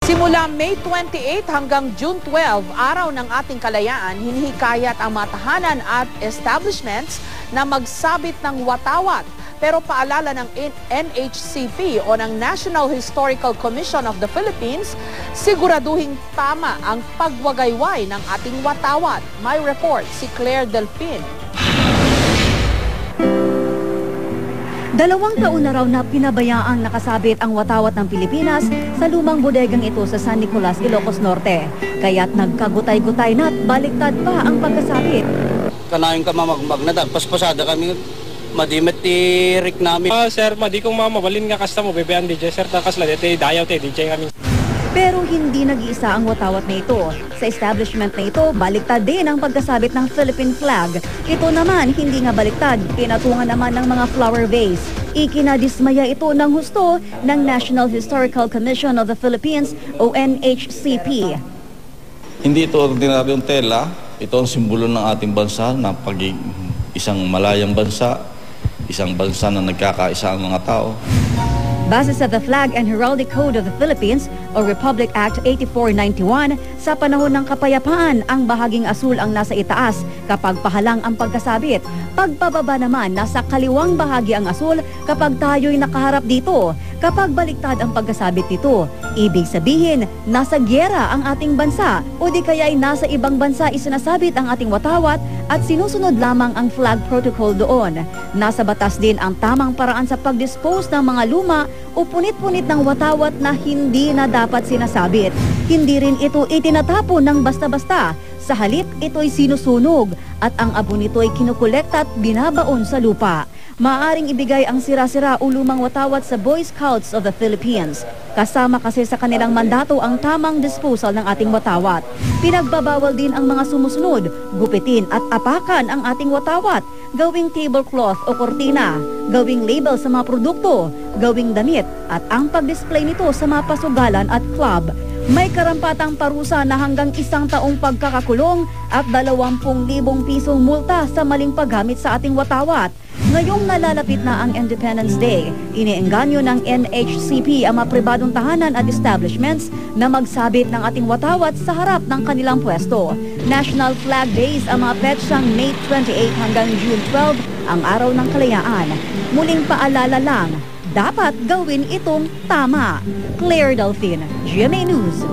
Simula May 28 hanggang June 12, araw ng ating kalayaan, hinihikayat ang mga tahanan at establishments na magsabit ng watawat. Pero paalala ng NHCP o ng National Historical Commission of the Philippines, siguraduhing tama ang pagwagayway ng ating watawat. May report si Claire Delfin. 2 taon na raw na pinabayaang nakasabit ang watawat ng Pilipinas sa lumang bodegang ito sa San Nicolas, Ilocos Norte. Kaya't nagkagutay-gutay na at baliktad pa ang pagkasabit. Kanayon ka mamagmag na paspasada kami madimit tirik namin. Sir, madi kong mamabalin nga kasta mo bebean DJ sir takas la dete dayaw te DJ kami. Pero hindi nag-iisa ang watawat na ito. Sa establishment na ito, baliktad din ang pagkasabit ng Philippine flag. Ito naman, hindi nga baliktad, pinatungan naman ng mga flower vase. Ikinadismaya ito ng husto ng National Historical Commission of the Philippines o NHCP. Hindi ito ordinaryong tela, ito ang simbolo ng ating bansa na isang malayang bansa, isang bansa na nagkakaisa ang mga tao. Base sa The Flag and Heraldic Code of the Philippines o Republic Act 8491, sa panahon ng kapayapaan, ang bahaging asul ang nasa itaas kapag pahalang ang pagkasabit. Pagpababa naman, nasa kaliwang bahagi ang asul kapag tayo'y nakaharap dito. Kapag baliktad ang pagkasabit nito, ibig sabihin, nasa gyera ang ating bansa o di kaya'y nasa ibang bansa isinasabit ang ating watawat at sinusunod lamang ang flag protocol doon. Nasa batas din ang tamang paraan sa pag-dispose ng mga luma o punit-punit ng watawat na hindi na dapat sinasabit. Hindi rin ito itinatapon ng basta-basta. Sa halip, ito'y sinusunog at ang abo nito'y kinukolekta at binabaon sa lupa. Maaaring ibigay ang sira-sira o lumang watawat sa Boy Scouts of the Philippines. Kasama kasi sa kanilang mandato ang tamang disposal ng ating watawat. Pinagbabawal din ang mga sumusunod, gupitin at apakan ang ating watawat, gawing tablecloth o kortina, gawing label sa mga produkto, gawing damit at ang pag-display nito sa mga pasugalan at club. May karampatang parusa na hanggang 1 taong pagkakakulong at 20,000 pisong multa sa maling paggamit sa ating watawat. Ngayong nalalapit na ang Independence Day, iniengganyo ng NHCP ang mga pribadong tahanan at establishments na magsabit ng ating watawat sa harap ng kanilang pwesto. National Flag Days ang mga petsang May 28 hanggang June 12, ang araw ng kalayaan. Muling paalala lang, dapat gawin itong tama. Claire Delfin, GMA News.